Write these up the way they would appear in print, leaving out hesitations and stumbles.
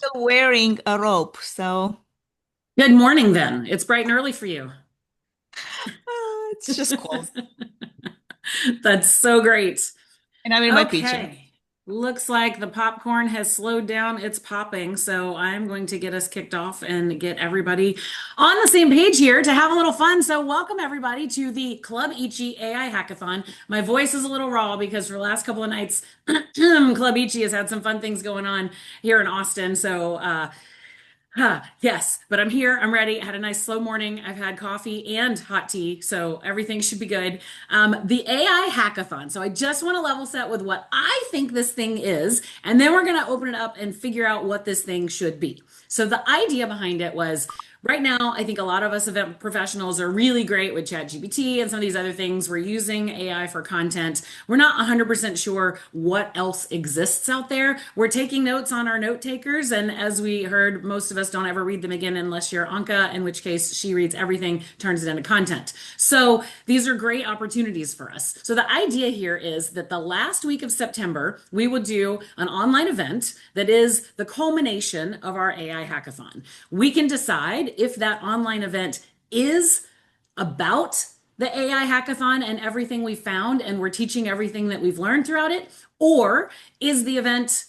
still wearing a robe, so Good morning, then. It's bright and early for you. it's just cold. That's so great. And I'm in my PJ. Okay. Looks like the popcorn has slowed down. It's popping. So I'm going to get us kicked off and get everybody on the same page here to have a little fun. So welcome everybody to the Club Ichi AI Hackathon. My voice is a little raw because for the last couple of nights, Club Ichi has had some fun things going on here in Austin. Yes, but I'm here. I'm ready. I had a nice slow morning. I've had coffee and hot tea, so everything should be good. The AI hackathon. So I just want to level set with what I think this thing is, and then we're going to open it up and figure out what this thing should be. So the idea behind it was right now, I think a lot of us event professionals are really great with ChatGPT and some of these other things. We're using AI for content. We're not 100% sure what else exists out there. We're taking notes on our note takers. And as we heard, most of us don't ever read them again unless you're Anka, in which case she reads everything, turns it into content. So these are great opportunities for us. So the idea here is that the last week of September, we will do an online event that is the culmination of our AI hackathon. We can decide if that online event is about the AI hackathon and everything we found, and we're teaching everything that we've learned throughout it, or is the event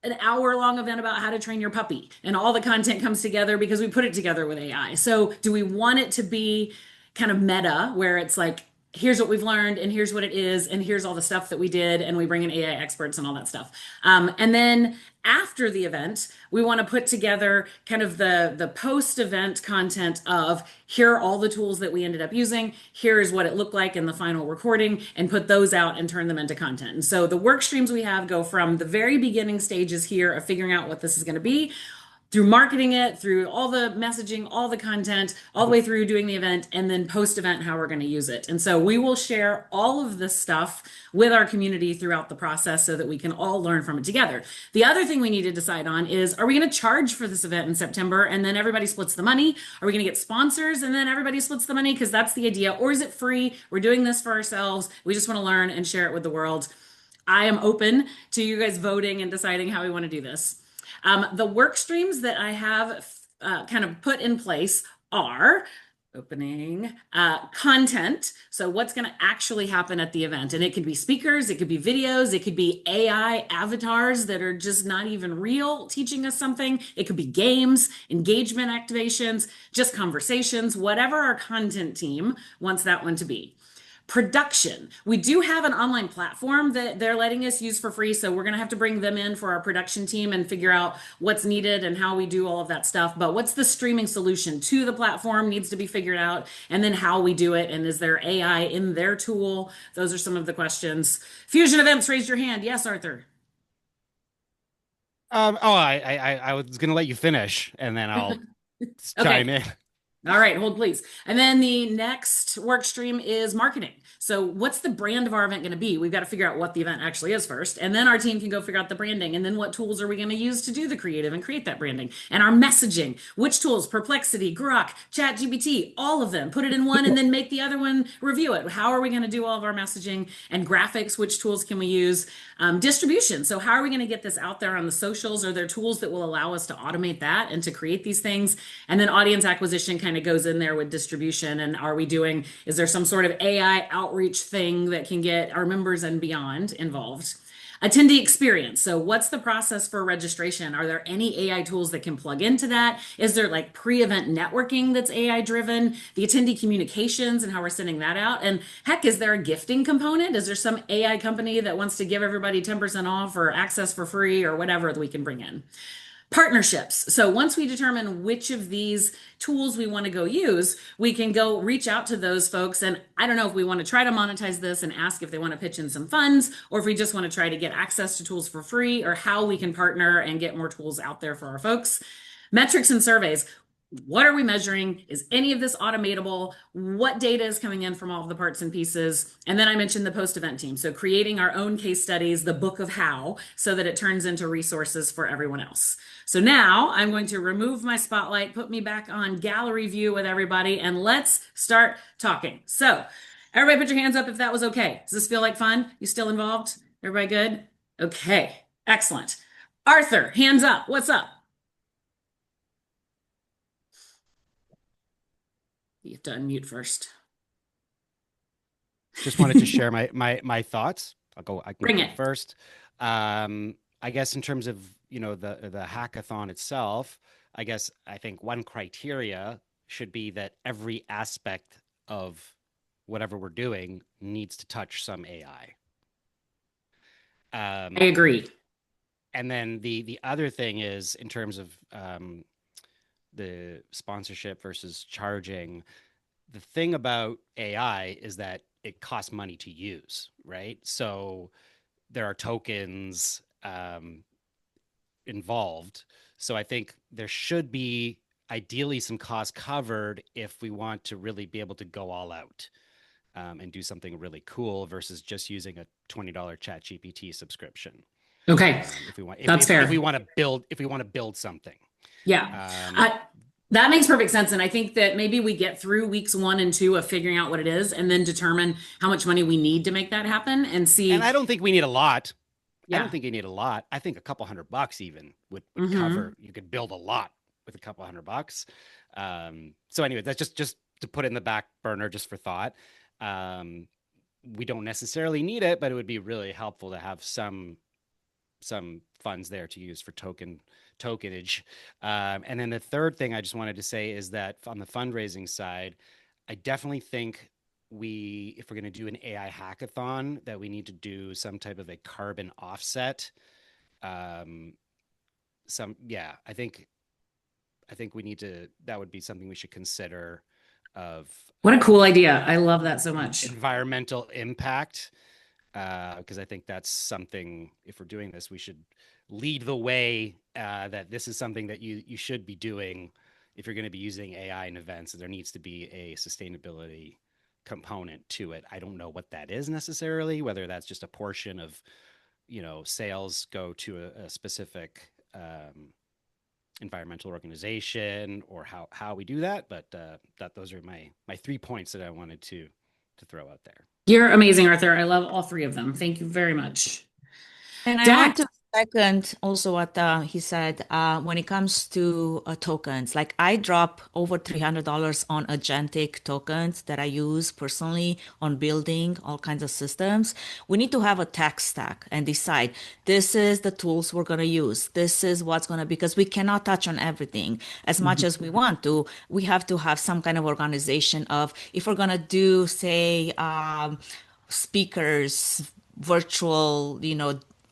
an hour-long event about how to train your puppy and all the content comes together because we put it together with AI? So do we want it to be kind of meta where it's like, here's what we've learned and here's what it is and here's all the stuff that we did and we bring in AI experts and all that stuff. And then after the event, we want to put together kind of the post-event content of here are all the tools that we ended up using. Here is what it looked like in the final recording and put those out and turn them into content. And so the work streams we have go from the very beginning stages here of figuring out what this is going to be through marketing it, through all the messaging, all the content, all the way through doing the event, and then post event, how we're going to use it. And so we will share all of this stuff with our community throughout the process so that we can all learn from it together. The other thing we need to decide on is are we going to charge for this event in September and then everybody splits the money? Are we going to get sponsors and then everybody splits the money? Because that's the idea. Or is it free? We're doing this for ourselves. We just want to learn and share it with the world. I am open to you guys voting and deciding how we want to do this. The work streams that I have kind of put in place are opening content. So what's going to actually happen at the event? And it could be speakers, it could be videos, it could be AI avatars that are just not even real teaching us something. It could be games, engagement activations, just conversations, whatever our content team wants that one to be. Production. We do have an online platform that they're letting us use for free. So we're going to have to bring them in for our production team and figure out what's needed and how we do all of that stuff. But what's the streaming solution to the platform needs to be figured out. And then how we do it. And is there AI in their tool? Those are some of the questions. Fusion events, raise your hand. Yes, Arthur. I was gonna let you finish, and then I'll chime Okay. in. All right, hold please. And then the next work stream is marketing. So, what's the brand of our event going to be? We've got to figure out what the event actually is first. And then our team can go figure out the branding. And then what tools are we going to use to do the creative and create that branding? And our messaging, which tools? Perplexity, Grok, ChatGPT, all of them. Put it in one and then make the other one review it. How are we going to do all of our messaging and graphics? Which tools can we use? Distribution. So, how are we going to get this out there on the socials? Are there tools that will allow us to automate that and to create these things? And then audience acquisition kind of goes in there with distribution. And is there some sort of AI outreach thing that can get our members and beyond involved? Attendee experience. So, what's the process for registration? Are there any AI tools that can plug into that? Is there like pre event networking that's AI driven? The attendee communications and how we're sending that out? And heck, is there a gifting component? Is there some AI company that wants to give everybody 10% off or access for free or whatever that we can bring in? Partnerships. So once we determine which of these tools we want to go use, we can go reach out to those folks. And I don't know if we want to try to monetize this and ask if they want to pitch in some funds, or if we just want to try to get access to tools for free, or how we can partner and get more tools out there for our folks. Metrics and surveys. What are we measuring? Is any of this automatable? What data is coming in from all of the parts and pieces? And then I mentioned the post-event team. So creating our own case studies, the book of how, so that it turns into resources for everyone else. So now I'm going to remove my spotlight, put me back on gallery view with everybody, and let's start talking. So everybody put your hands up if that was okay. Does this feel like fun? You still involved? Everybody good? Okay, excellent. Arthur, hands up. What's up? You have to unmute first. Just wanted to share my thoughts. I can Bring go it. first. I guess in terms of, the hackathon itself, I think one criteria should be that every aspect of whatever we're doing needs to touch some AI. I agree. And then the other thing is in terms of the sponsorship versus charging. The thing about AI is that it costs money to use, right? So there are tokens involved. So I think there should be ideally some costs covered if we want to really be able to go all out and do something really cool versus just using a $20 chat GPT subscription. Okay. That's fair. If we want to build something. Yeah. Um, That makes perfect sense. And I think that maybe we get through weeks 1 and 2 of figuring out what it is and then determine how much money we need to make that happen and and see. I don't think we need a lot. I don't Yeah. think you need a lot. I think a couple $100 even would Hmm. cover. You could build a lot with a couple $100. So anyway, that's just to put in the back burner just for thought. Um, we don't necessarily need it, but it would be really helpful to have some funds there to use for tokenage. And then the third thing I just wanted to say is that on the fundraising side, I definitely think if we're going to do an AI hackathon, that we need to do some type of a carbon offset. Yeah, I think we need to, that would be something we should consider of What a cool idea. I love that so much. environmental impact. Because I think that's something, if we're doing this, we should lead the way that this is something that you should be doing if you're going to be using AI in events. There needs to be a sustainability component to it. I don't know what that is necessarily, whether that's just a portion of, sales go to a specific environmental organization or how we do that. But those are my 3 points that I wanted to throw out there. You're amazing, Arthur. I love all three of them. Thank you very much. And I want Dax. to second also what he said when it comes to tokens. Like I drop over $300 on agentic tokens that I use personally on building all kinds of systems. We need to have a tech stack and decide this is the tools we're going to use. This is what's going to, because we cannot touch on everything as much as we want to. We have to have some kind of organization of if we're going to do, say, speakers, virtual,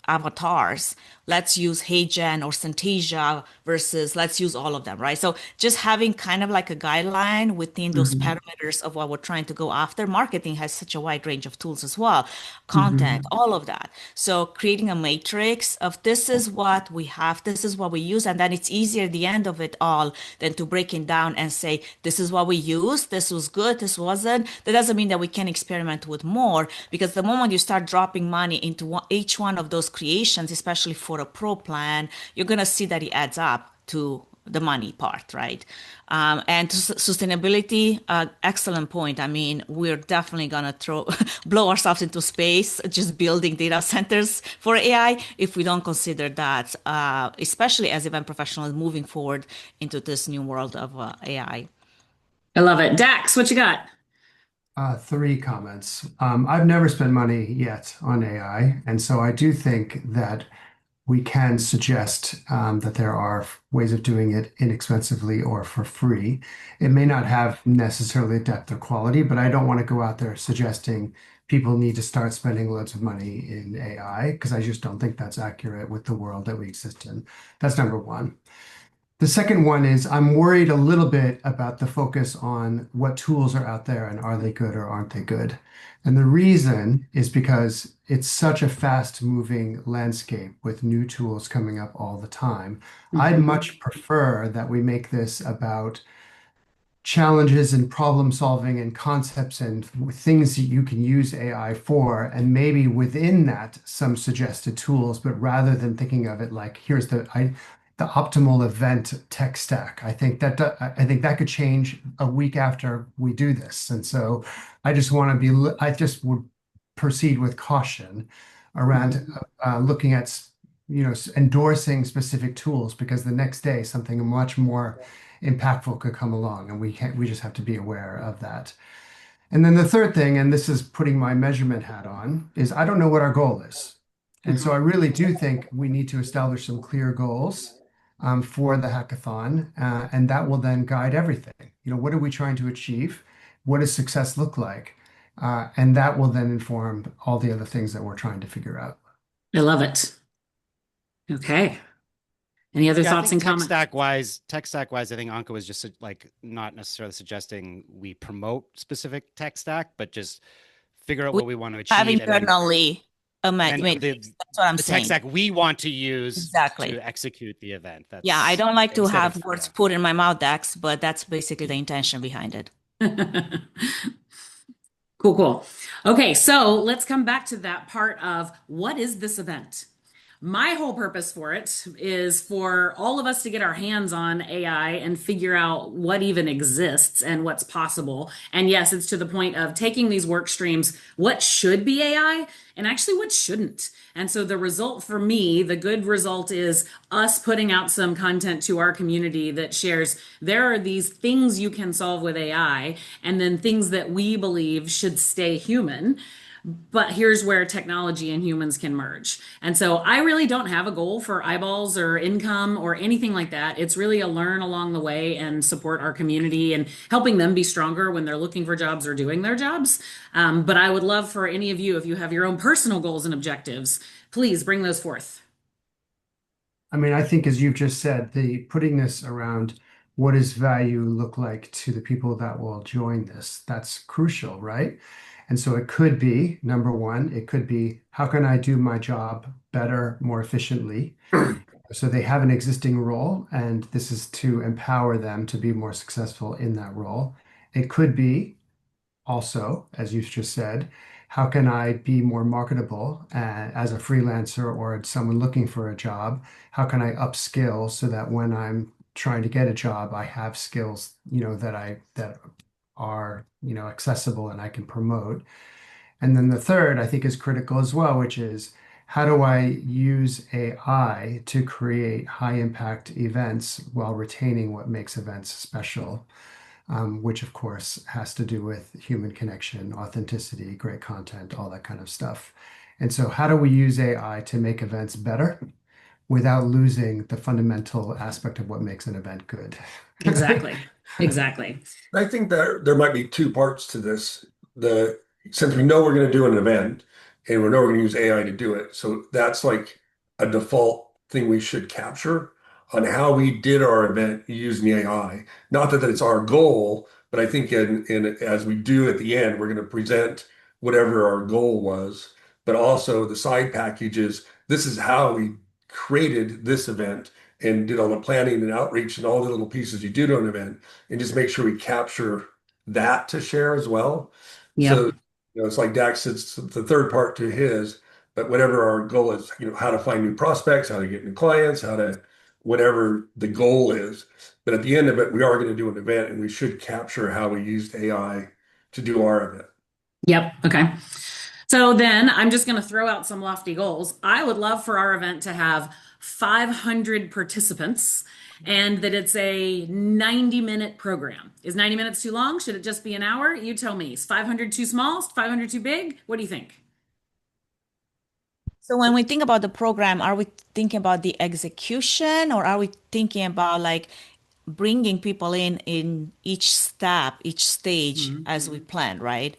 avatars. Let's use HeyGen or Synthesia versus let's use all of them, right? So just having kind of like a guideline within those Mhm. parameters of what we're trying to go after. Marketing has such a wide range of tools as well, content, Mhm. all of that. So creating a matrix of this is what we have, this is what we use, and then it's easier at the end of it all than to break it down and say, this is what we used, this was good, this wasn't. That doesn't mean that we can experiment with more, because the moment you start dropping money into each one of those creations, especially for a pro plan, you're going to see that it adds up to the money part, right? And sustainability, excellent point. I mean, we're definitely gonna blow ourselves into space just building data centers for AI if we don't consider that, especially as event professionals moving forward into this new world of AI. I love it. Dax, what you got? Three comments. I've never spent money yet on AI, and so I do think that we can suggest that there are ways of doing it inexpensively or for free. It may not have necessarily depth or quality, but I don't want to go out there suggesting people need to start spending loads of money in AI because I just don't think that's accurate with the world that we exist in. That's number one. The second one is I'm worried a little bit about the focus on what tools are out there and are they good or aren't they good. And the reason is because it's such a fast moving landscape with new tools coming up all the time. I'd Mhm. much prefer that we make this about challenges and problem solving and concepts and things that you can use AI for, and maybe within that some suggested tools, but rather than thinking of it like here's the optimal event tech stack. I think that could change a week after we do this, and so I just would proceed with caution around Mhm. looking at endorsing specific tools because the next day something much more impactful could come along, and we just have to be aware of that. And then the third thing, and this is putting my measurement hat on, is I don't know what our goal is. And so I really do think we need to establish some clear goals for the hackathon, and that will then guide everything. What are we trying to achieve? What does success look like? And that will then inform all the other things that we're trying to figure out. I love it. Okay. Any other Yeah, I thoughts think and comments? tech stack wise, I think Anka was just like not necessarily suggesting we promote specific tech stack, but just figure out We what we want to have achieve, internally a and then matrix. That's what I'm the tech saying. stack we want to use to Exactly. execute the event. Yeah, I That's don't like to instead of have words put in my mouth, Dax, but that's basically the intention behind it. Cool, cool. Okay, so let's come back to that part of what is this event? My whole purpose for it is for all of us to get our hands on AI and figure out what even exists and what's possible. And yes, it's to the point of taking these work streams, what should be AI and actually what shouldn't. And so the result for me, the good result is us putting out some content to our community that shares there are these things you can solve with AI and then things that we believe should stay human. But here's where technology and humans can merge. And so I really don't have a goal for eyeballs or income or anything like that. It's really a learn along the way and support our community and helping them be stronger when they're looking for jobs or doing their jobs. But I would love for any of you, if you have your own personal goals and objectives, please bring those forth. I mean, I think as you've just said, the putting this around what does value look like to the people that will join this, that's crucial, right? And so it could be, number one, it could be, how can I do my job better, more efficiently? So they have an existing role, and this is to empower them to be more successful in that role. It could be also, as you've just said, how can I be more marketable as a freelancer or someone looking for a job? How can I upskill so that when I'm trying to get a job, I have skills, that are, accessible and I can promote. And then the third, I think, is critical as well, which is how do I use AI to create high impact events while retaining what makes events special? Which of course has to do with human connection, authenticity, great content, all that kind of stuff. And so, how do we use AI to make events better without losing the fundamental aspect of what makes an event good? Exactly. Exactly. I think there might be two parts to this. Since we know we're going to do an event and we know we're going to use AI to do it, so that's like a default thing we should capture on how we did our event using the AI. Not that it's our goal, but I think as we do at the end, we're going to present whatever our goal was, but also the side packages. This is how we created this event and did all the planning and outreach and all the little pieces you do to an event, and just make sure we capture that to share as well. Yep. So, it's like Dax said, it's the third part to his, but whatever our goal is, how to find new prospects, how to get new clients, whatever the goal is. But at the end of it, we are going to do an event and we should capture how we used AI to do our event. Yep. Okay. So then I'm just going to throw out some lofty goals. I would love for our event to have 500 participants and that it's a 90-minute program. Is 90 minutes too long? Should it just be an hour? You tell me. Is 500 too small? Is 500 too big? What do you think? So when we think about the program, are we thinking about the execution or are we thinking about like bringing people in each step, each stage as we plan, right?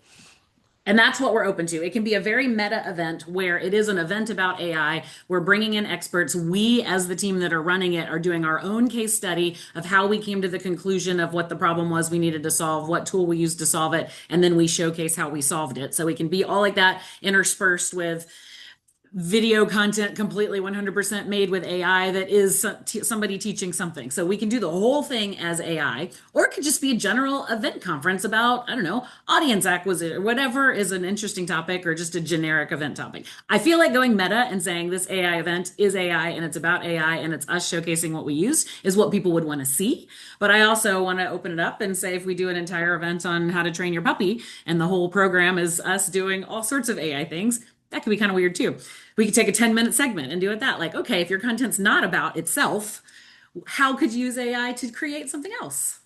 And that's what we're open to. It can be a very meta event where it is an event about AI. We're bringing in experts. We, as the team that are running it, are doing our own case study of how we came to the conclusion of what the problem was we needed to solve, what tool we used to solve it, and then we showcase how we solved it. So we can be all like that interspersed with video content completely 100% made with AI that is somebody teaching something. So we can do the whole thing as AI, or it could just be a general event conference about, I don't know, audience acquisition or whatever is an interesting topic or just a generic event topic. I feel like going meta and saying this AI event is AI and it's about AI and it's us showcasing what we use is what people would want to see. But I also want to open it up and say if we do an entire event on how to train your puppy and the whole program is us doing all sorts of AI things, That could be kind of weird too. We could take a 10-minute segment and do it that. Like, okay, if your content's not about itself, how could you use AI to create something else?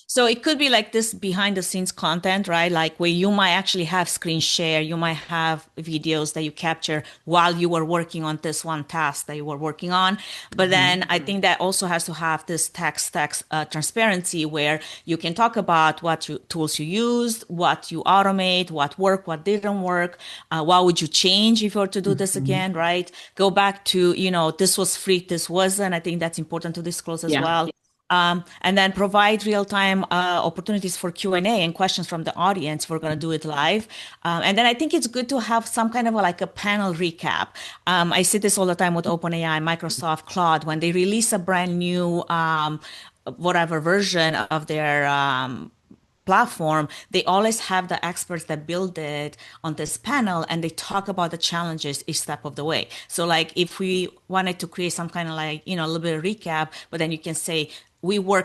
So it could be like this behind the scenes content, right? Like where you might actually have screen share, you might have videos that you capture while you were working on this one task that you were working on. But then I think that also has to have this text transparency where you can talk about tools you used, what you automate, what worked, what didn't work, what would you change if you were to do this again, right? Go back to, this was free, this wasn't. I think that's important to disclose as Yeah. well. And then provide real-time opportunities for Q&A and questions from the audience. We're going to do it live. And then I think it's good to have some kind of like a panel recap. I see this all the time with OpenAI, Microsoft, Claude, when they release a brand new whatever version of their platform, they always have the experts that build it on this panel and they talk about the challenges each step of the way. So like if we wanted to create some kind of like, a little bit of recap, but then you can say,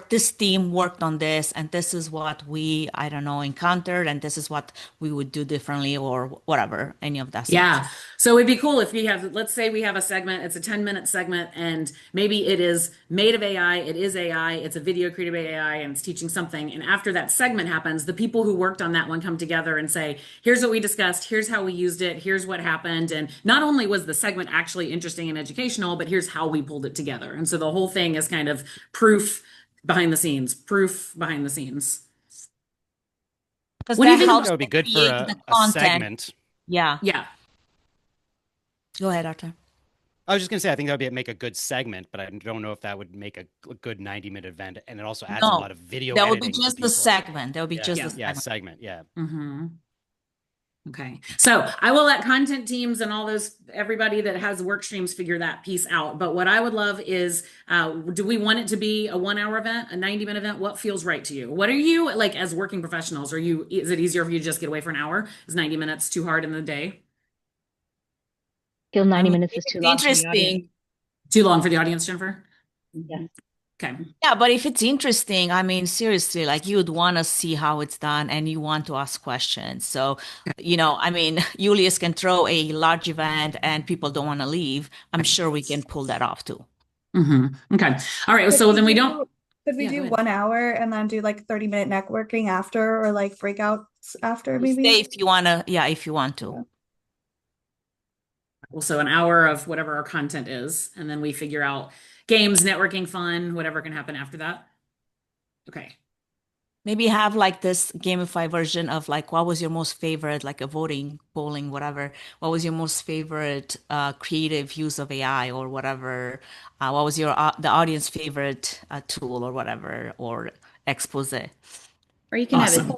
this team worked on this, and this is what we, I don't know, encountered, and this is what we would do differently or whatever, any of that sort. Yeah. So it'd be cool if we have, let's say we have a segment, it's a 10-minute segment, and maybe it is made of AI, it is AI, it's a video created by AI, and it's teaching something. And after that segment happens, the people who worked on that one come together and say, here's what we discussed, here's how we used it, here's what happened. And not only was the segment actually interesting and educational, but here's how we pulled it together. And so the whole thing is kind of proof behind the scenes, proof behind the scenes. Because What do you that think? helps That would be good for create the a content. segment. Yeah. Yeah. Go ahead, Arthur. I was just gonna say, I think that would make a good segment, but I don't know if that would make a good 90-minute event. And it also adds a No, lot of video that would be editing for just the people. segment. That would be Yeah, just the yeah, segment. segment. Yeah. Mm-hmm. Okay. So I will let content teams and all those, everybody that has work streams figure that piece out. But what I would love is, do we want it to be a 1 hour event, a 90-minute event? What feels right to you? What are you like as working professionals? Is it easier for you to just get away for an hour? Is 90 minutes too hard in the day? Feel 90 minutes is It's too long for the audience. interesting. Too long for the audience, Jennifer? Yeah. Okay. Yeah, but if it's interesting, I mean, seriously, like you would want to see how it's done and you want to ask questions. So, I mean, Julius can throw a large event and people don't want to leave. I'm sure we can pull that off too. Mm-hmm. Okay. All right. So then we don't. Could we Yeah, go do ahead. 1 hour and then do like 30-minute networking after, or like breakouts after maybe? Stay if you want to. Yeah, if you want to. Also an hour of whatever our content is, and then we figure out games, networking, fun, whatever can happen after that. Okay. Maybe have like this gamified version of like what was your most favorite, like a voting, polling, whatever. What was your most favorite creative use of AI or whatever? What was the audience favorite tool or whatever, or expose? Or you can Awesome.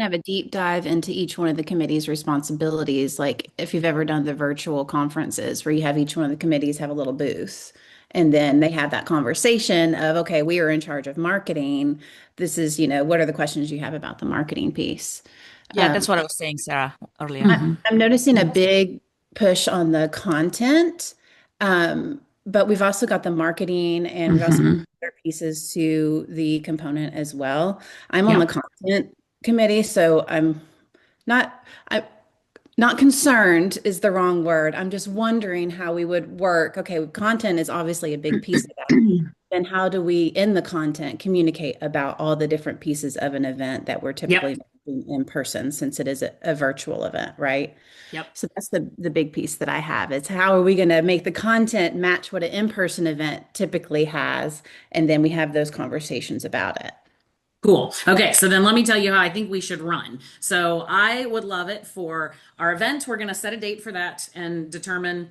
have a deep dive into each one of the committee's responsibilities. Like if you've ever done the virtual conferences where you have each one of the committees have a little booth. And then they have that conversation of, okay, we are in charge of marketing. This is, what are the questions you have about the marketing piece? Yeah, that's what I was saying, Sarah, earlier. I'm noticing a big push on the content, but we've also got the marketing and we've also got other pieces to the component as well. I'm on the content committee, so I'm not concerned is the wrong word. I'm just wondering how we would work. Okay, content is obviously a big piece of that. Then how do we, in the content, communicate about all the different pieces of an event that we're typically doing in person, since it is a virtual event, right? Yep. So that's the big piece that I have. It's how are we going to make the content match what an in-person event typically has, and then we have those conversations about it. Cool. Okay, so then let me tell you how I think we should run. So I would love it for our event. We're going to set a date for that and determine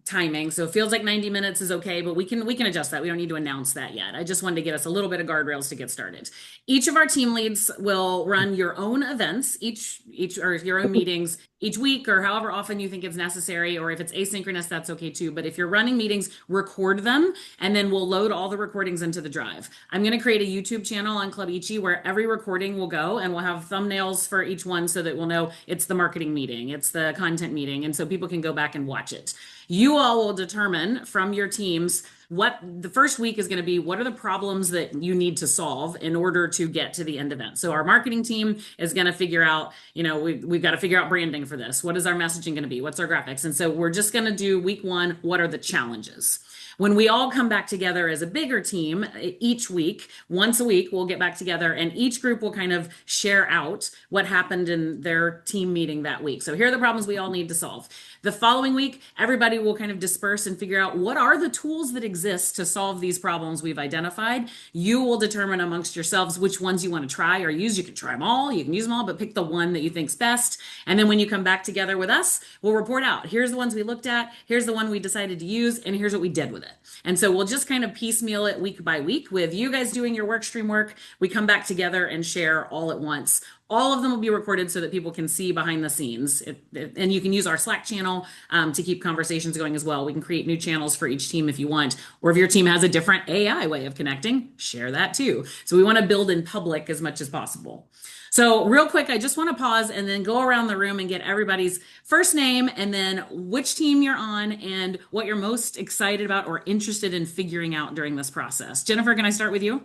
timing. So it feels like 90 minutes is okay, but we can adjust that. We don't need to announce that yet. I just wanted to get us a little bit of guardrails to get started. Each of our team leads will run your own events, each or your own meetings each week, or however often you think it's necessary, or if it's asynchronous, that's okay too. But if you're running meetings, record them, and then we'll load all the recordings into the drive. I'm going to create a YouTube channel on ClubIchi where every recording will go, and we'll have thumbnails for each one so that we'll know it's the marketing meeting, it's the content meeting, and so people can go back and watch it. You all will determine from your teams what the first week is going to be, what are the problems that you need to solve in order to get to the end event. So our marketing team is going to figure out, we've got to figure out branding for this. What is our messaging going to be? What's our graphics? And so we're just going to do week one. What are the challenges? When we all come back together as a bigger team each week, once a week, we'll get back together and each group will kind of share out what happened in their team meeting that week. So here are the problems we all need to solve. The following week, everybody will kind of disperse and figure out what are the tools that exist to solve these problems we've identified. You will determine amongst yourselves which ones you want to try or use. You can try them all, you can use them all, but pick the one that you think's best. And then when you come back together with us, we'll report out. Here's the ones we looked at, here's the one we decided to use, and here's what we did with it. And so we'll just kind of piecemeal it week by week with you guys doing your work stream work. We come back together and share all at once. All of them will be recorded so that people can see behind the scenes. And you can use our Slack channel to keep conversations going as well. We can create new channels for each team if you want. Or if your team has a different AI way of connecting, share that too. So we want to build in public as much as possible. So real quick, I just want to pause and then go around the room and get everybody's first name and then which team you're on and what you're most excited about or interested in figuring out during this process. Jennifer, can I start with you?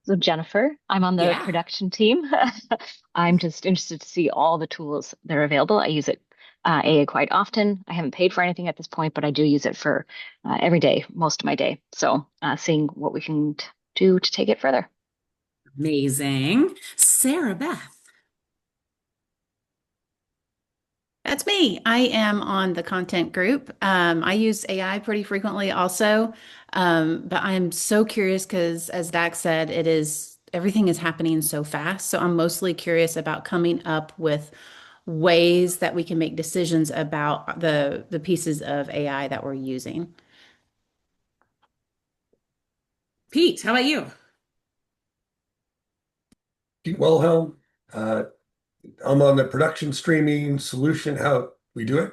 So Jennifer, I'm on the Yeah. production team. I'm just interested to see all the tools that are available. I use it AA quite often. I haven't paid for anything at this point, but I do use it for every day, most of my day. So seeing what we can do to take it further. Amazing. Sarah Beth. That's me. I am on the content group. I use AI pretty frequently also. But I'm so curious because as Dax said, everything is happening so fast. So I'm mostly curious about coming up with ways that we can make decisions about the pieces of AI that we're using. Pete, how about you? Pete Wilhelm. I'm on the production streaming solution, how we do it.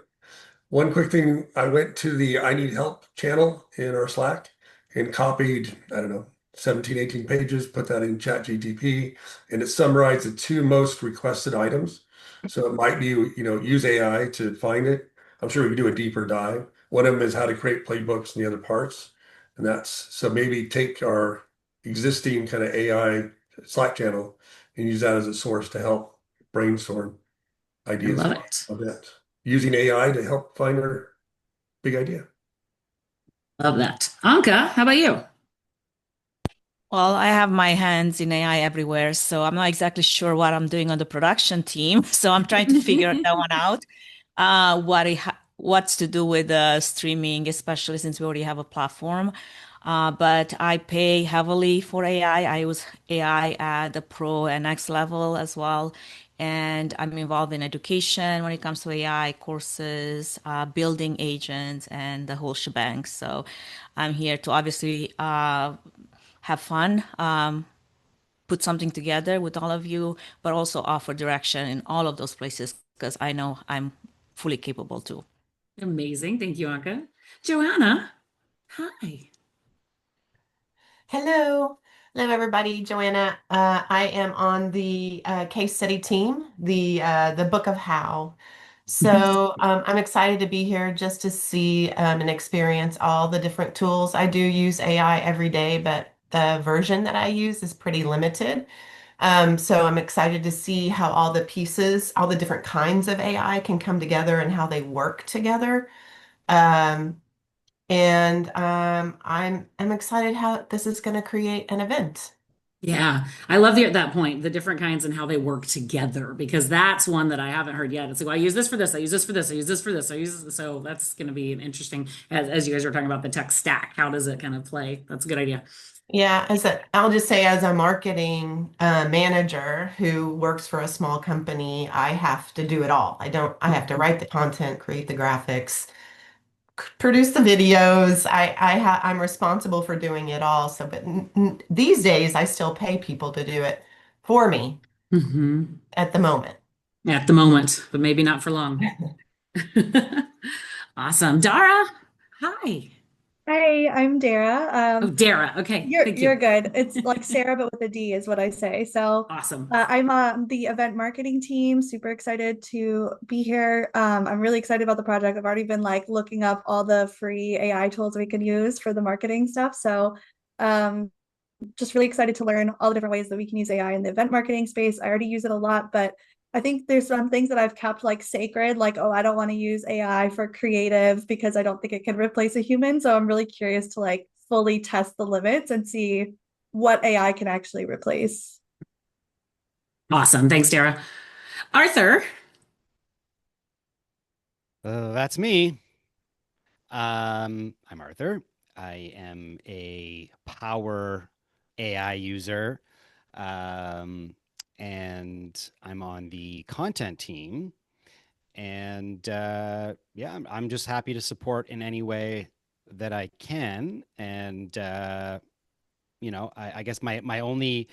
One quick thing, I went to the I Need Help channel in our Slack and copied, I don't know, 17, 18 pages, put that in ChatGPT, and it summarized the two most requested items. So it might be, use AI to find it. I'm sure we can do a deeper dive. One of them is how to create playbooks and the other parts. And so maybe take our existing kind of AI Slack channel and use that as a source to help brainstorm I ideas love it. of that. Using AI to help find our big idea. Love that. Anka, how about you? Well, I have my hands in AI everywhere, so I'm not exactly sure what I'm doing on the production team. So I'm trying to figure that one out. What's to do with streaming, especially since we already have a platform. But I pay heavily for AI. I use AI at the pro and next level as well. And I'm involved in education when it comes to AI courses, building agents, and the whole shebang. So I'm here to obviously have fun, put something together with all of you, but also offer direction in all of those places because I know I'm fully capable too. Amazing. Thank you, Anka. Joanna, hi. Hello. Hello, everybody. Joanna. I am on the case study team, the Book of How. So I'm excited to be here just to see and experience all the different tools. I do use AI every day, but the version that I use is pretty limited. So I'm excited to see how all the pieces, all the different kinds of AI can come together and how they work together. Um, I'm excited how this is going to create an event. Yeah, I love that point, the different kinds and how they work together, because that's one that I haven't heard yet. It's like, well, I use this for this, I use this for this, I use this for this, I use this. So that's going to be an interesting, as you guys were talking about the tech stack, how does it kind of play? That's a good idea. Yeah, I'll just say as a marketing manager who works for a small company, I have to do it all. I have to write the content, create the graphics, produce the videos. I'm responsible for doing it all. So, but these days I still pay people to do it for me Hmm. at the moment. At the moment, but maybe not for long. Awesome. Dara, hi. Hi, I'm Dara. Oh, Dara. Okay, thank You're you. good. It's like Sarah, but with a D is what I say. So, Awesome. I'm on the event marketing team. Super excited to be here. I'm really excited about the project. I've already been like looking up all the free AI tools we can use for the marketing stuff. So, um, just really excited to learn all the different ways that we can use AI in the event marketing space. I already use it a lot, but I think there's some things that I've kept like sacred, like, oh, I don't want to use AI for creative because I don't think it can replace a human. So I'm really curious to like fully test the limits and see what AI can actually replace. Awesome. Thanks, Dara. Arthur. That's me. I'm Arthur. I am a power AI user, um, and I'm on the content team. And yeah, I'm just happy to support in any way that I can. And I guess my only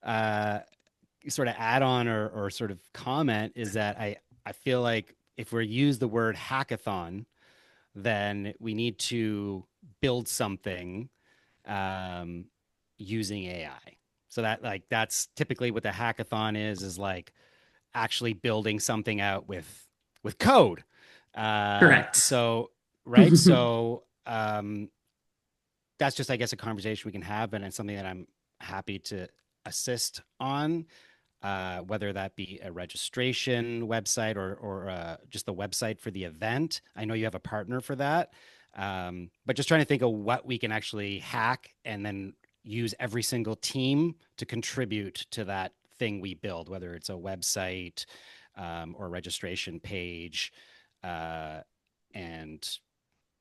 uh, sort of add on or sort of comment is that I feel like if we use the word hackathon, then we need to build something um, using AI. So that's typically what the hackathon is like actually building something out with code. Correct. So right, so that's just I guess a conversation we can have, and it's something that I'm happy to assist on. Whether that be a registration website or just the website for the event. I know you have a partner for that, but just trying to think of what we can actually hack and then use every single team to contribute to that thing we build, whether it's a website or a registration page. Uh, and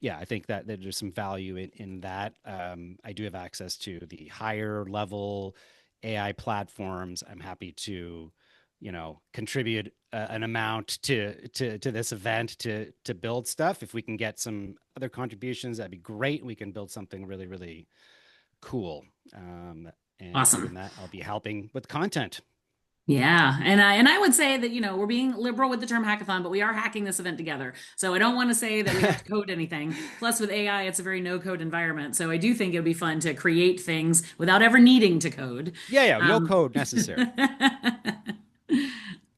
yeah, I think that there's some value in that. I do have access to the higher level AI platforms. I'm happy to, contribute an amount to this event to build stuff. If we can get some other contributions, that'd be great. We can build something really, really cool. And other than Awesome. that, I'll be helping with content. Yeah, and I would say that we're being liberal with the term hackathon, but we are hacking this event together. So I don't want to say that we have to code anything. Plus, with AI, it's a very no-code environment. So I do think it would be fun to create things without ever needing to code. Yeah, no Um, code necessary.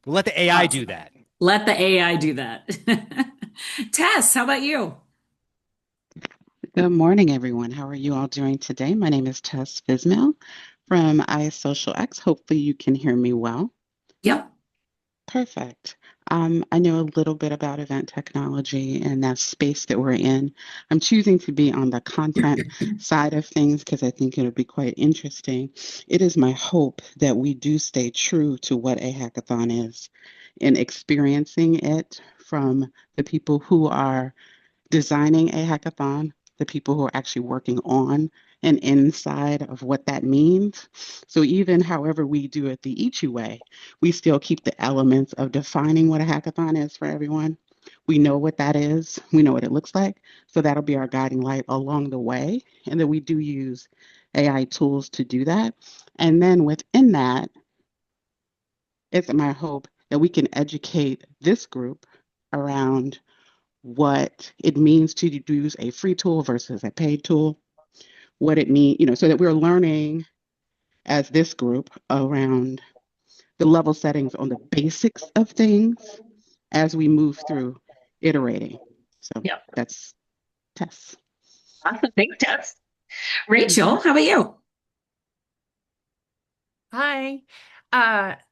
We'll let the AI do awesome. that. Let the AI do that. Tess, how about you? Good morning, everyone. How are you all doing today? My name is Tess Fismail from iSocialX. Hopefully, you can hear me well. Yep. Perfect. I know a little bit about event technology and that space that we're in. I'm choosing to be on the content side of things because I think it'll be quite interesting. It is my hope that we do stay true to what a hackathon is in experiencing it from the people who are designing a hackathon, the people who are actually working on and inside of what that means. So even however we do it the Ichi way, we still keep the elements of defining what a hackathon is for everyone. We know what that is. We know what it looks like. So that'll be our guiding light along the way. And then we do use AI tools to do that. And then within that, it's my hope that we can educate this group around what it means to use a free tool versus a paid tool, what it means, so that we're learning as this group around the level settings on the basics of things as we move through iterating. So Yep. that's Tess. Awesome. Thanks, Tess. Rachel, how about you? Hi.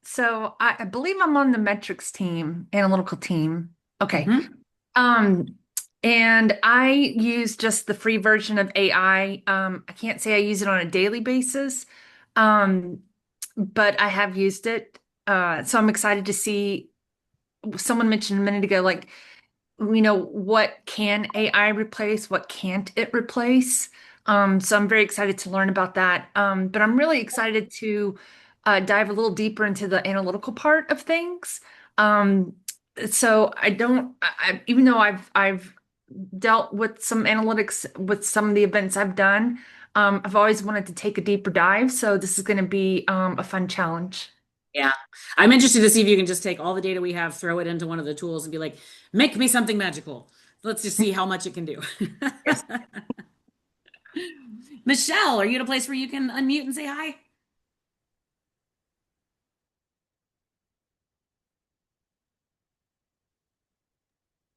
So I believe I'm on the metrics team, analytical team. Okay. Mhm. Um, and I use just the free version of AI. I can't say I use it on a daily basis, um, but I have used it. So I'm excited to see someone mentioned a minute ago, like, what can AI replace? What can't it replace? So I'm very excited to learn about that. But I'm really excited to dive a little deeper into the analytical part of things. Um, so I don't, even though I've dealt with some analytics with some of the events I've done, I've always wanted to take a deeper dive. So this is going to be a fun challenge. Yeah. I'm interested to see if you can just take all the data we have, throw it into one of the tools and be like, make me something magical. Let's just see how much it can do. Yes. Michelle, are you at a place where you can unmute and say hi?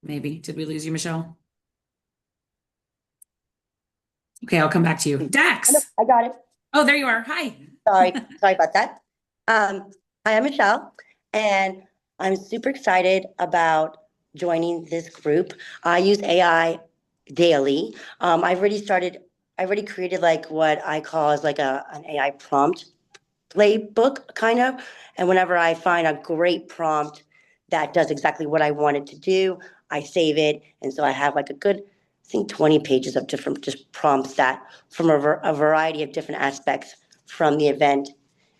Maybe. Did we lose you, Michelle? Okay, I'll come back to you. Dax. I got it. Oh, there you are. Hi. Sorry about that. Hi, I'm Michelle, and I'm super excited about joining this group. I use AI daily. I've already created like what I call as like an AI prompt playbook kind of. And whenever I find a great prompt that does exactly what I want it to do, I save it. And so I have like a good, I think 20 pages of different just prompts that from a variety of different aspects from the event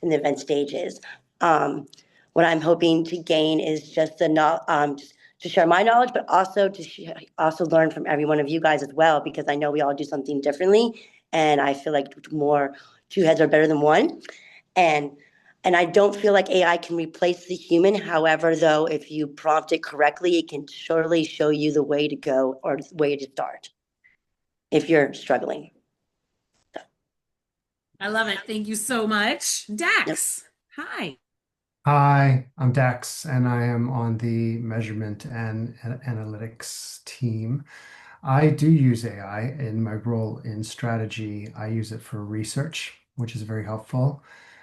in the event stages. What I'm hoping to gain is just just to share my knowledge, but also to also learn from every one of you guys as well, because I know we all do something differently, and I feel like two heads are better than one. And I don't feel like AI can replace the human. However, though, if you prompt it correctly, it can surely show you the way to go or the way to start if you're struggling. I love it. Thank you so much. Dax. Hi. Hi, I'm Dex, and I am on the measurement and analytics team. I do use AI in my role in strategy. I use it for research, which is very helpful.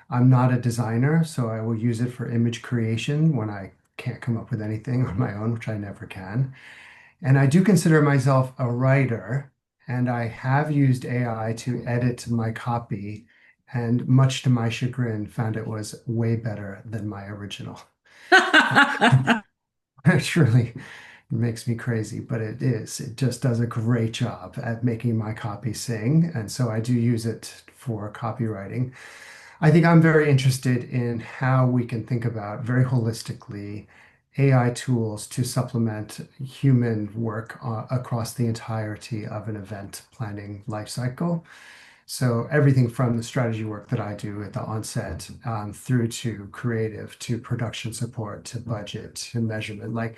I'm not a designer, so I will use it for image creation when I can't come up with anything on my own, which I never can. And I do consider myself a writer, and I have used AI to edit my copy, and much to my chagrin, found it was way better than my original. It really makes me crazy, but it is. It just does a great job at making my copy sing. And so I do use it for copywriting. I think I'm very interested in how we can think about very holistically AI tools to supplement human work across the entirety of an event planning lifecycle. So everything from the strategy work that I do at the onset, through to creative, to production support, to budget, to measurement. Like,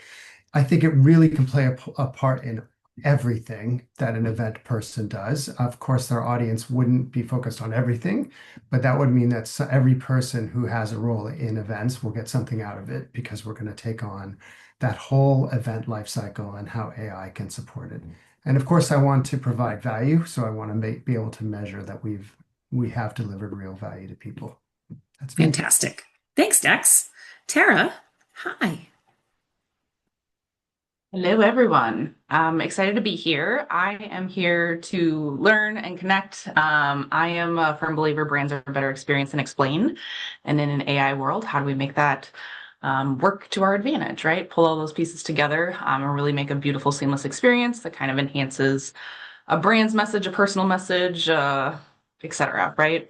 I think it really can play a part in everything that an event person does. Of course, their audience wouldn't be focused on everything, but that would mean that every person who has a role in events will get something out of it, because we're going to take on that whole event life cycle and how AI can support it. And of course, I want to provide value, so I want to be able to measure that we have delivered real value to people. That's me. Fantastic. Thanks, Dex. Tara. Hi. Hello, everyone. I'm excited to be here. I am here to learn and connect. I am a firm believer brands are a better experience than explain. And in an AI world, how do we make that work to our advantage, right? Pull all those pieces together and really make a beautiful, seamless experience that kind of enhances a brand's message, a personal message, etc. Right?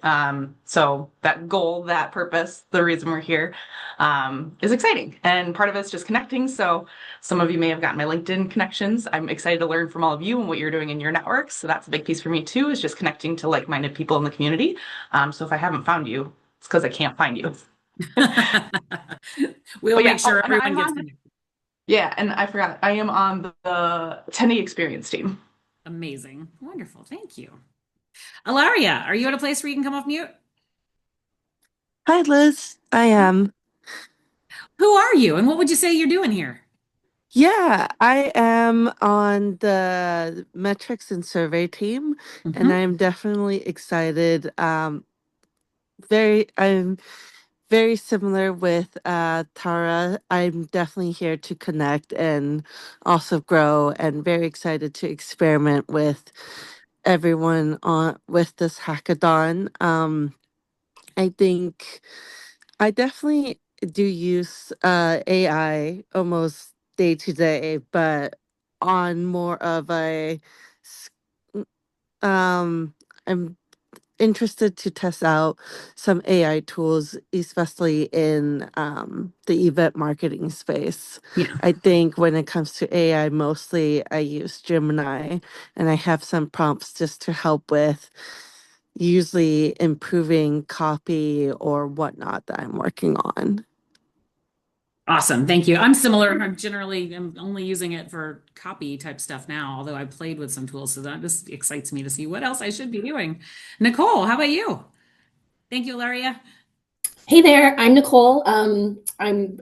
So that goal, that purpose, the reason we're here is exciting. And part of it's just connecting. So some of you may have gotten my LinkedIn connections. I'm excited to learn from all of you and what you're doing in your networks. So that's a big piece for me too, is just connecting to like-minded people in the community. So if I haven't found you, it's because I can't find you. We'll make sure everyone gets connected. Yeah, and I forgot, I am on the attendee experience team. Amazing. Wonderful. Thank you. Ilaria, are you at a place where you can come off mute? Hi, Liz. I am. Who are you and what would you say you're doing here? Yeah, I am on the metrics and survey team, and I'm definitely excited. I'm very similar with Tara. I'm definitely here to connect and also grow, and very excited to experiment with everyone on with this hackathon. I think I definitely do use AI almost day to day, but on more of s- I'm interested to test out some AI tools, especially in the event marketing space. Yeah. I think when it comes to AI, mostly I use Gemini, and I have some prompts just to help with usually improving copy or whatnot that I'm working on. Awesome. Thank you. I'm similar. I'm only using it for copy type stuff now, although I played with some tools. So that just excites me to see what else I should be doing. Nicole, how about you? Thank you, Laria. Hey there, I'm Nicole. I'm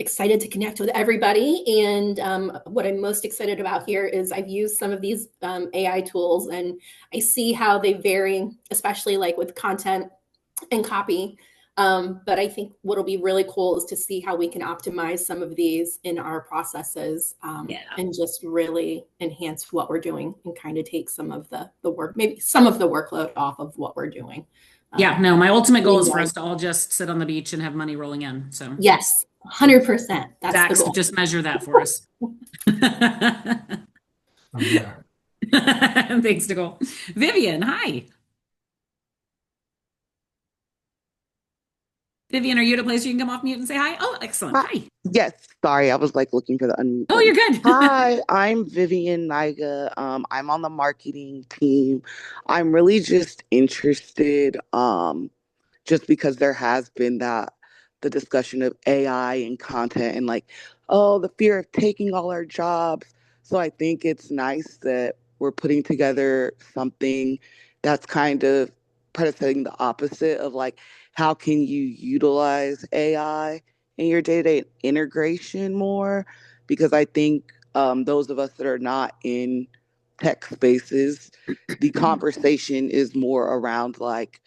excited to connect with everybody. And what I'm most excited about here is I've used some of these AI tools and I see how they vary, especially like with content and copy. But I think what'll be really cool is to see how we can optimize some of these in our processes and just really enhance what we're doing and kind of take some of the work, maybe some of the workload off of what we're doing. Yeah, no, my ultimate goal is for us to all just sit on the beach and have money rolling in. So yes, 100%. That's Dax, the goal. just measure that for us. Yeah. Thanks, Nicole. Vivian, hi. Vivian, are you at a place where you can come off mute and say hi? Oh, excellent. Hi. Yes, sorry, I was like looking for the unmute Oh, button. you're good. Hi, I'm Vivian Niga. I'm on the marketing team. I'm really just interested, just because there has been the discussion of AI and content and like, oh, the fear of taking all our jobs. So I think it's nice that we're putting together something that's kind of setting the opposite of like, how can you utilize AI in your day-to-day integration more? Because I think those of us that are not in tech spaces, the conversation is more around like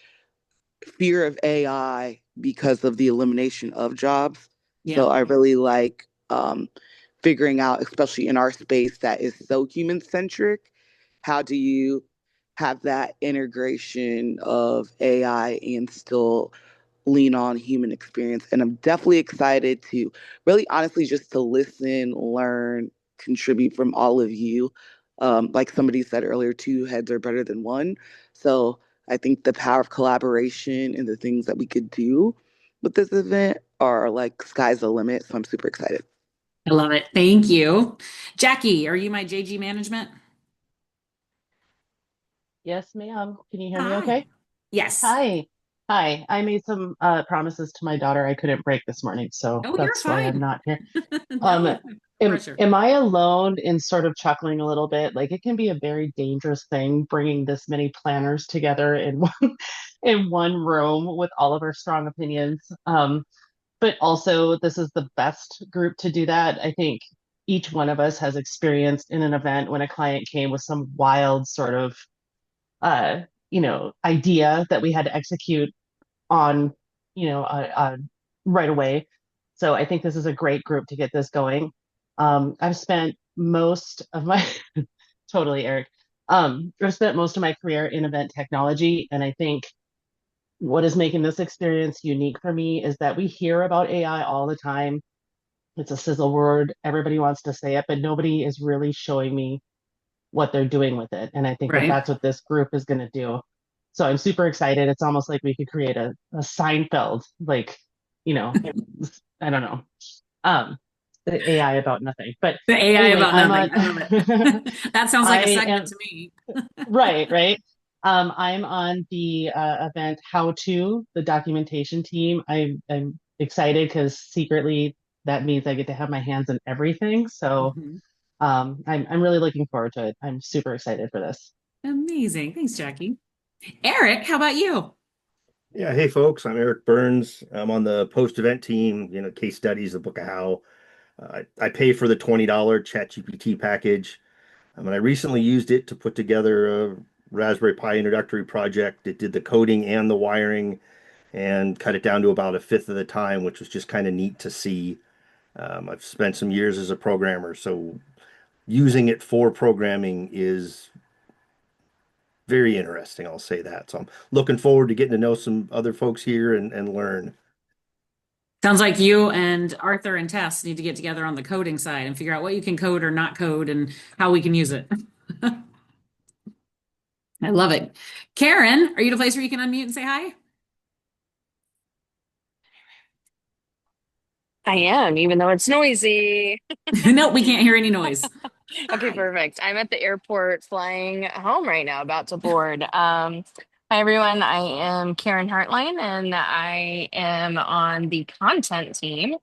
fear of AI because of the elimination of jobs. Yeah. So I really like figuring out, especially in our space that is so human centric, how do you have that integration of AI and still lean on human experience? And I'm definitely excited to really honestly just to listen, learn, contribute from all of you. Like somebody said earlier, two heads are better than one. So I think the power of collaboration and the things that we could do with this event are like sky's the limit. So I'm super excited. I love it. Thank you. Jackie, are you my JG management? Yes, ma'am. Can you hear me Hi. okay? Yes. Hi. Hi. I made some promises to my daughter I couldn't break this morning, so Oh, you're that's why I'm fine. not here. No pressure. Am I alone in sort of chuckling a little bit? Like it can be a very dangerous thing bringing this many planners together in one in one room with all of our strong opinions. But also, this is the best group to do that. I think each one of us has experienced in an event when a client came with some wild sort of uh, idea that we had to execute on, right away. So I think this is a great group to get this going. I've spent most of my, totally, Eric. I've spent most of my career in event technology, and I think what is making this experience unique for me is that we hear about AI all the time. It's a sizzle word. Everybody wants to say it, but nobody is really showing me what they're doing with it. And I think that Right. that's what this group is going to do. So I'm super excited. It's almost like we could create a Seinfeld, like, I don't know, the AI about nothing. But The AI anyway, about I'm nothing. on. I love it. That sounds like I a segment am to me. right. I'm on the event How To, the documentation team. I'm excited because secretly that means I get to have my hands in everything. So Mhm. I'm really looking forward to it. I'm super excited for this. Amazing. Thanks, Jackie. Eric, how about you? Yeah, hey folks, I'm Eric Burns. I'm on the post-event team, case studies, the book of how. I pay for the $20 ChatGPT package. And I recently used it to put together a Raspberry Pi introductory project. It did the coding and the wiring and cut it down to about a fifth of the time, which was just kind of neat to see. I've spent some years as a programmer, so using it for programming is very interesting. I'll say that. So I'm looking forward to getting to know some other folks here and learn. Sounds like you and Arthur and Tess need to get together on the coding side and figure out what you can code or not code and how we can use it. I love it. Karen, are you at a place where you can unmute and say hi? I am, even though it's noisy. No, we can't hear any noise. Okay, Hi. perfect. I'm at the airport flying home right now, about to board. Hi, everyone. I am Karen Hartline, and I am on the content team.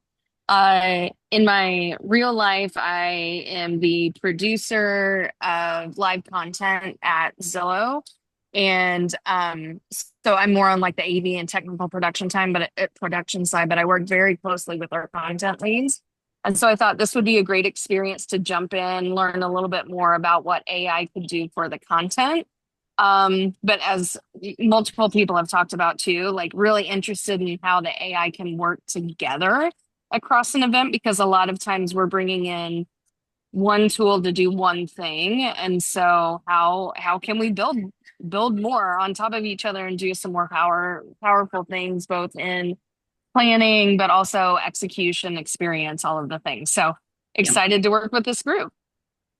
In my real life, I am the producer of live content at Zillow. And so I'm more on like the AV and technical production time, but production side, but I work very closely with our content leads. And so I thought this would be a great experience to jump in, learn a little bit more about what AI could do for the content. But as multiple people have talked about too, like really interested in how the AI can work together across an event, because a lot of times we're bringing in one tool to do one thing, and so how can we build more on top of each other and do some more powerful things both in planning but also execution, experience, all of the things. So excited to work with this group.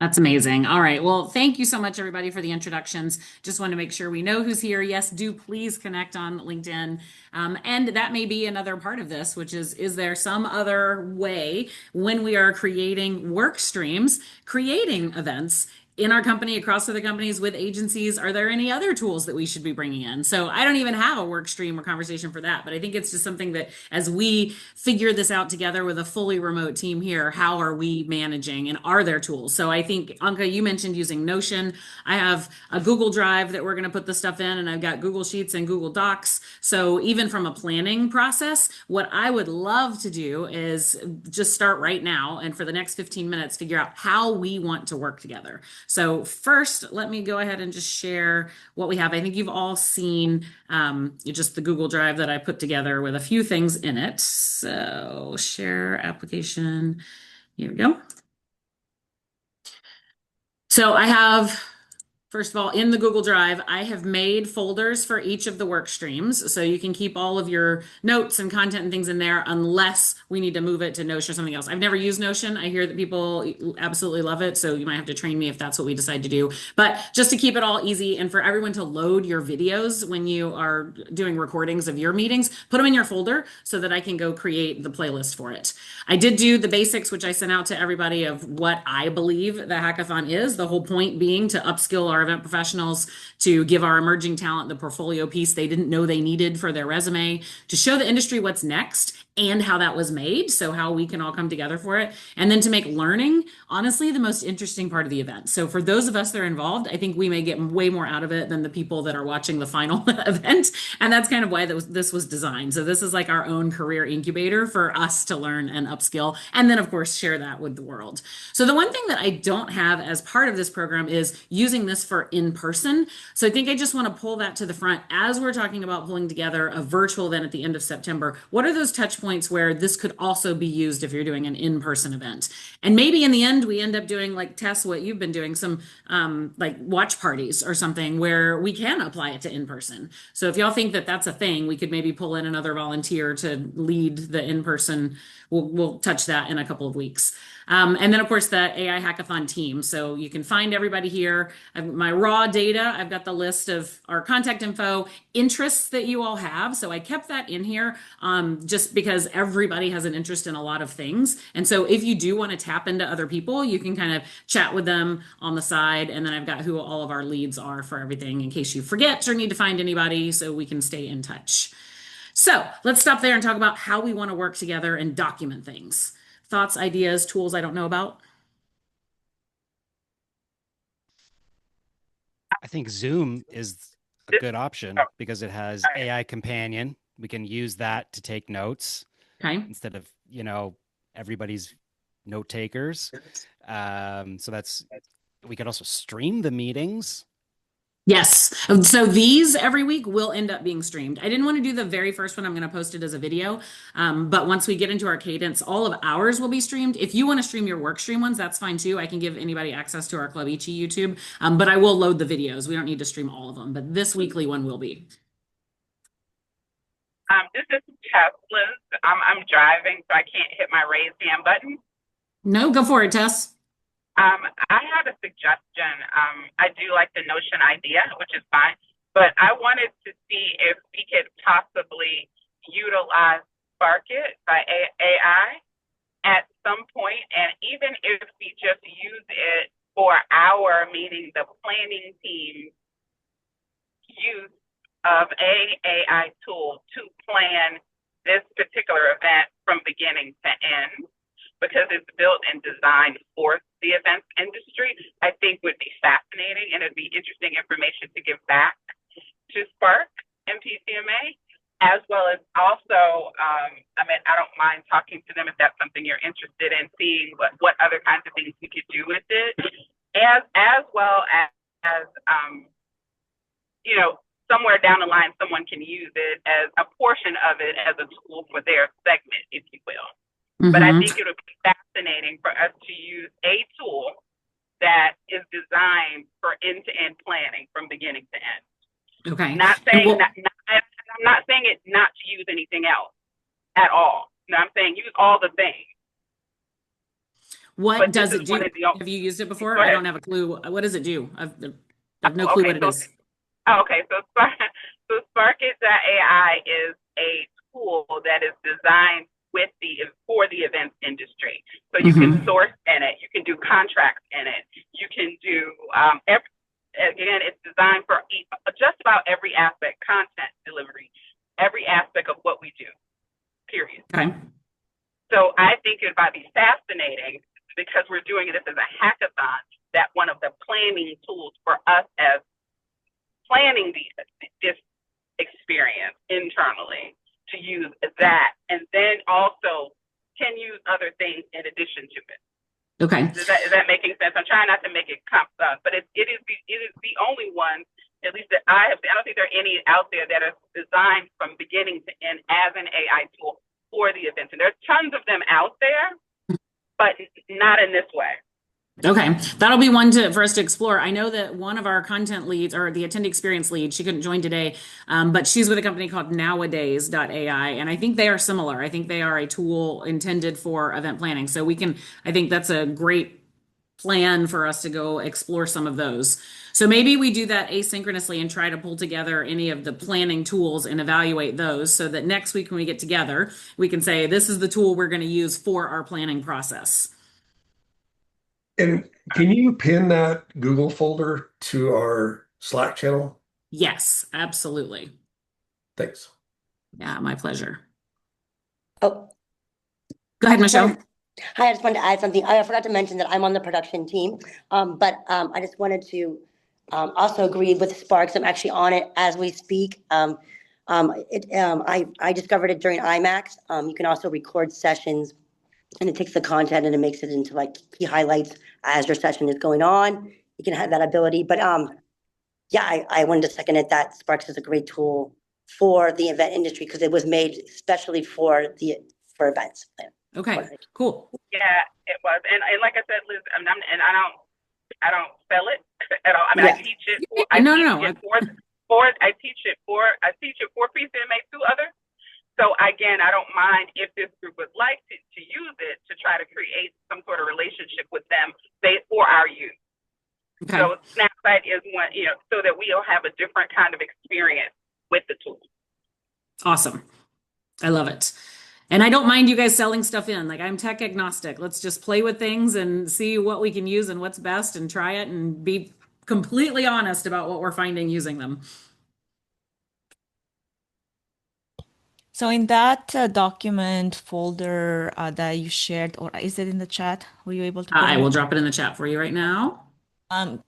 That's amazing. All right. Well, thank you so much, everybody, for the introductions. Just want to make sure we know who's here. Yes, do please connect on LinkedIn. And that may be another part of this, which is there some other way when we are creating work streams, creating events in our company, across other companies, with agencies? Are there any other tools that we should be bringing in? So I don't even have a work stream or conversation for that, but I think it's just something that as we figure this out together with a fully remote team here, how are we managing and are there tools? So I think, Anka, you mentioned using Notion. I have a Google Drive that we're going to put the stuff in, and I've got Google Sheets and Google Docs. So even from a planning process, what I would love to do is just start right now and for the next 15 minutes, figure out how we want to work together. So first, let me go ahead and just share what we have. I think you've all seen just the Google Drive that I put together with a few things in it. So share application. Here we go. So I have, first of all, in the Google Drive, I have made folders for each of the work streams. So you can keep all of your notes and content and things in there unless we need to move it to Notion or something else. I've never used Notion. I hear that people absolutely love it. So you might have to train me if that's what we decide to do. But just to keep it all easy and for everyone to load your videos when you are doing recordings of your meetings, put them in your folder so that I can go create the playlist for it. I did do the basics, which I sent out to everybody, of what I believe the hackathon is. The whole point being to upskill our event professionals, to give our emerging talent the portfolio piece they didn't know they needed for their resume, to show the industry what's next and how that was made, so how we can all come together for it, and then to make learning, honestly, the most interesting part of the event. So for those of us that are involved, I think we may get way more out of it than the people that are watching the final event, and that's kind of why this was designed. So this is like our own career incubator for us to learn and upskill, and then of course share that with the world. So the one thing that I don't have as part of this program is using this for in-person. So I think I just want to pull that to the front as we're talking about pulling together a virtual event at the end of September. What are those touch points where this could also be used if you're doing an in-person event? And maybe in the end, we end up doing, like Tess, what you've been doing, some like watch parties or something where we can apply it to in-person. So if y'all think that that's a thing, we could maybe pull in another volunteer to lead the in-person. We'll touch that in a couple of weeks. And then, of course, the AI Hackathon team. So you can find everybody here. My raw data, I've got the list of our contact info, interests that you all have. So I kept that in here just because everybody has an interest in a lot of things. And so if you do want to tap into other people, you can kind of chat with them on the side. And then I've got who all of our leads are for everything in case you forget or need to find anybody so we can stay in touch. So let's stop there and talk about how we want to work together and document things. Thoughts, ideas, tools I don't know about? I think Zoom is a good option because it has AI companion. We can use that to take notes instead of, everybody's note takers. So we could also stream the meetings. Yes. So these every week will end up being streamed. I didn't want to do the very first one. I'm going to post it as a video. But once we get into our cadence, all of ours will be streamed. If you want to stream your work stream ones, that's fine too. I can give anybody access to our ClubIchi YouTube. But I will load the videos. We don't need to stream all of them, but this weekly one will be. This is Tesla's. I'm driving, so I can't hit my raise hand button. No, go for it, Tess. I had a suggestion. I do like the Notion idea, which is fine, but I wanted to see if we could possibly utilize Sparkit by AI at some point, and even if we just use it for our meeting, the planning team use of a AI tool to plan this particular event from beginning to end, because it's built and designed for the events industry, I think would be fascinating, and it'd be interesting information to give back to Spark and PCMA, as well as also, I mean, I don't mind talking to them if that's something you're interested in, seeing what other kinds of things we could do with it, as well as you know, somewhere down the line, someone can use it as a portion of it as a tool for their segment, if you will. But I think it would be fascinating for us to use a tool that is designed for end-to-end planning from beginning to end. Okay. Not saying I'm not saying it not to use anything else at all. No, I'm saying use all the things. What does it do? Have you used it before? I don't have a clue. What does it do? I've no clue what it is. Okay, so Sparkit.ai is a tool that is designed for the events industry. So you can source in it, you can do contracts in it, you can do again, it's designed for just about every aspect, content delivery, every aspect of what we do, period. Okay. So I think it might be fascinating, because we're doing this as a hackathon, that one of the planning tools for us as planning this experience internally, to use that, and then also can use other things in addition to it. Okay. Is that making sense? I'm trying not to make it complex, but it is the only one, at least that I have. I don't think there are any out there that are designed from beginning to end as an AI tool for the events. And there's tons of them out there, but not in this way. Okay, that'll be one for us to explore. I know that one of our content leads, or the attendee experience lead, she couldn't join today, but she's with a company called Nowadays.ai, and I think they are similar. I think they are a tool intended for event planning. So I think that's a great plan for us to go explore some of those. So maybe we do that asynchronously and try to pull together any of the planning tools and evaluate those, so that next week when we get together, we can say, this is the tool we're going to use for our planning process. And can you pin that Google folder to our Slack channel? Yes, absolutely. Thanks. Yeah, my pleasure. Oh, go ahead, Michelle. Hi, I just wanted to add something. I forgot to mention that I'm on the production team, but I just wanted to also agree with Sparks. I'm actually on it as we speak. I discovered it during IMAX. You can also record sessions, and it takes the content and it makes it into like key highlights as your session is going on. You can have that ability. But yeah, I wanted to second it that Sparks is a great tool for the event industry, because it was made especially for events. Okay, cool. Yeah, it was. And like I said, Liz, I don't sell it at all. I mean, I teach it for I teach it for PCMA to others. So again, I don't mind if this group would like to use it to try to create some sort of relationship with them for our use. Okay. So Snapsite is one, so that we'll have a different kind of experience with the tool. Awesome. I love it. And I don't mind you guys selling stuff in. Like, I'm tech agnostic. Let's just play with things and see what we can use and what's best, and try it and be completely honest about what we're finding using them. So in that document folder that you shared, or is it in the chat? Were you able to? I will drop it in the chat for you right now.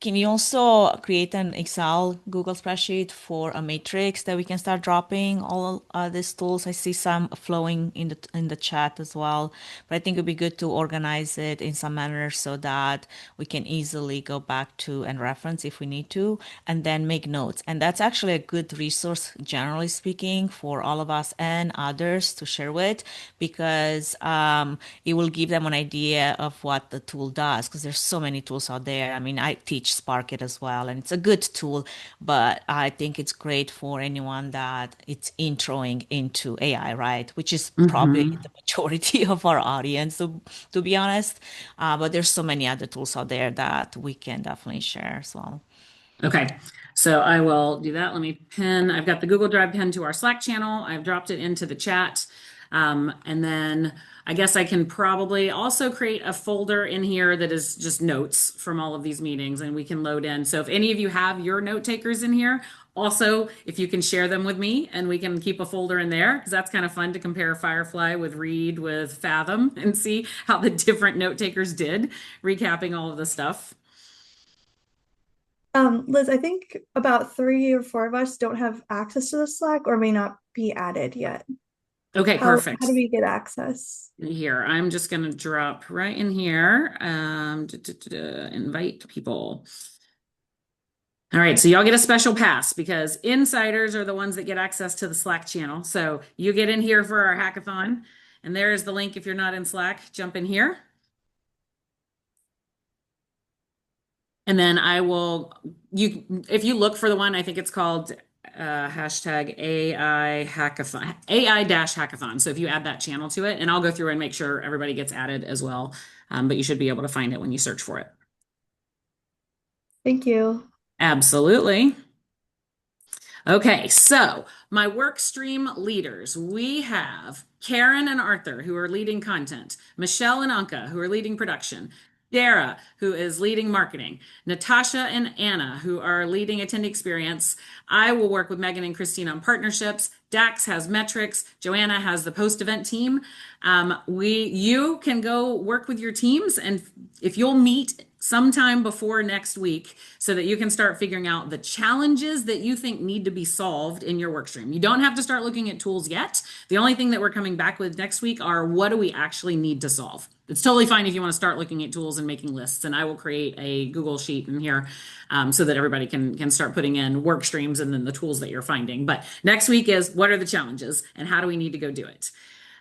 Can you also create an Excel Google spreadsheet for a matrix that we can start dropping all these tools? I see some flowing in the chat as well, but I think it'd be good to organize it in some manner so that we can easily go back to and reference if we need to, and then make notes. And that's actually a good resource, generally speaking, for all of us and others to share with, because it will give them an idea of what the tool does, because there's so many tools out there. I mean, I teach Sparkit as well, and it's a good tool, but I think it's great for anyone that it's introing into AI, right? Which is probably the majority of our audience, to be honest. But there's so many other tools out there that we can definitely share as well. Okay, so I will do that. Let me pin. I've got the Google Drive pin to our Slack channel. I've dropped it into the chat. And then I guess I can probably also create a folder in here that is just notes from all of these meetings, and we can load in. So if any of you have your note takers in here, Also, if you can share them with me and we can keep a folder in there, because that's kind of fun to compare Firefly with Read with Fathom and see how the different note takers did, recapping all of the stuff. Liz, I think about 3 or 4 of us don't have access to the Slack or may not be added yet. Okay, How perfect. do we get access? Here, I'm just going to drop right in here. Invite people. All right, so y'all get a special pass because insiders are the ones that get access to the Slack channel. So you get in here for our hackathon, and there is the link. If you're not in Slack, jump in here. And then if you look for the one, I think it's called hashtag AI Hackathon, AI-Hackathon. So if you add that channel to it, and I'll go through and make sure everybody gets added as well. But you should be able to find it when you search for it. Thank you. Absolutely. Okay, so my work stream leaders, we have Karen and Arthur, who are leading content, Michelle and Anka, who are leading production, Dara, who is leading marketing, Natasha and Anna, who are leading attendee experience. I will work with Megan and Christine on partnerships. Dax has metrics. Joanna has the post-event team. You can go work with your teams, and if you'll meet sometime before next week so that you can start figuring out the challenges that you think need to be solved in your work stream. You don't have to start looking at tools yet. The only thing that we're coming back with next week are what do we actually need to solve? It's totally fine if you want to start looking at tools and making lists, and I will create a Google sheet in here so that everybody can start putting in work streams and then the tools that you're finding. But next week is what are the challenges and how do we need to go do it?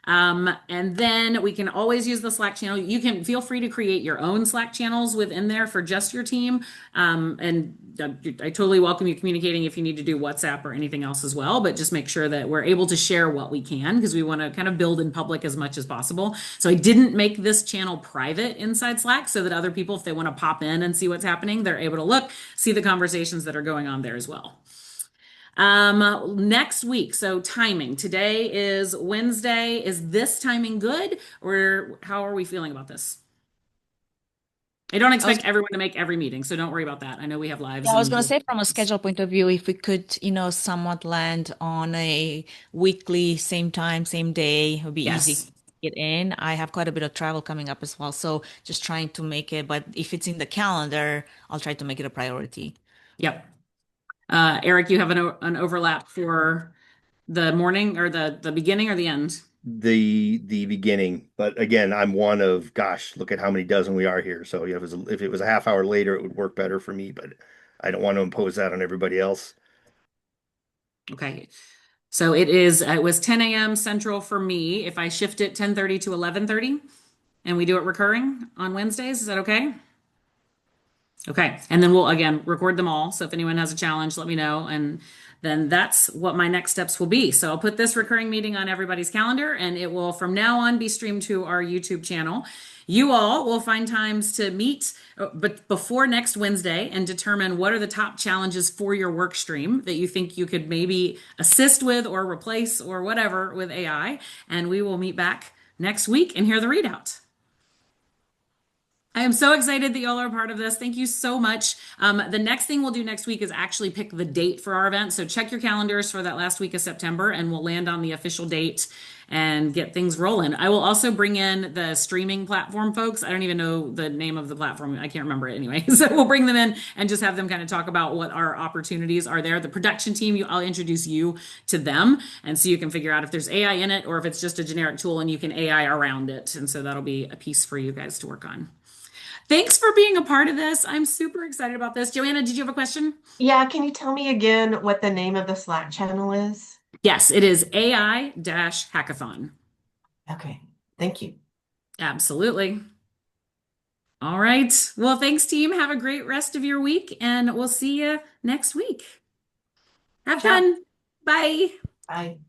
And then we can always use the Slack channel. You can feel free to create your own Slack channels within there for just your team. And I totally welcome you communicating if you need to do WhatsApp or anything else as well, but just make sure that we're able to share what we can because we want to kind of build in public as much as possible. So I didn't make this channel private inside Slack so that other people, if they want to pop in and see what's happening, they're able to look, see the conversations that are going on there as well. Next week, so timing. Today is Wednesday. Is this timing good, or how are we feeling about this? I don't expect everyone to make every meeting, so don't worry about that. I know we have lives. Yeah, I was going to say from a schedule point of view, if we could, somewhat land on a weekly, same time, same day, it would be easy to get in. I have quite a bit of travel coming up as well, so just trying to make it, but if it's in the calendar, I'll try to make it a priority. Yep. Eric, you have an overlap for the morning or the beginning or the end? The beginning, but again, I'm one of gosh, look at how many dozen we are here. So if it was a half hour later, it would work better for me, but I don't want to impose that on everybody else. Okay. So it was 10 a.m. Central for me. If I shift it 10:30 to 11:30 and we do it recurring on Wednesdays, is that okay? Okay. And then we'll again record them all. So if anyone has a challenge, let me know. And then that's what my next steps will be. So I'll put this recurring meeting on everybody's calendar and it will from now on be streamed to our YouTube channel. You all will find times to meet but before next Wednesday and determine what are the top challenges for your work stream that you think you could maybe assist with or replace or whatever with AI. And we will meet back next week and hear the readout. I am so excited that y'all are a part of this. Thank you so much. The next thing we'll do next week is actually pick the date for our event. So check your calendars for that last week of September and we'll land on the official date and get things rolling. I will also bring in the streaming platform folks. I don't even know the name of the platform. I can't remember it anyway. So we'll bring them in and just have them kind of talk about what our opportunities are there. The production team, I'll introduce you to them. And so you can figure out if there's AI in it or if it's just a generic tool and you can AI around it. And so that'll be a piece for you guys to work on. Thanks for being a part of this. I'm super excited about this. Joanna, did you have a question? Yeah, can you tell me again what the name of the Slack channel is? Yes, it is AI-Hackathon. Okay, thank you. Absolutely. All right. Well, thanks, team. Have a great rest of your week, and we'll see you next week. Have fun. Bye. Bye.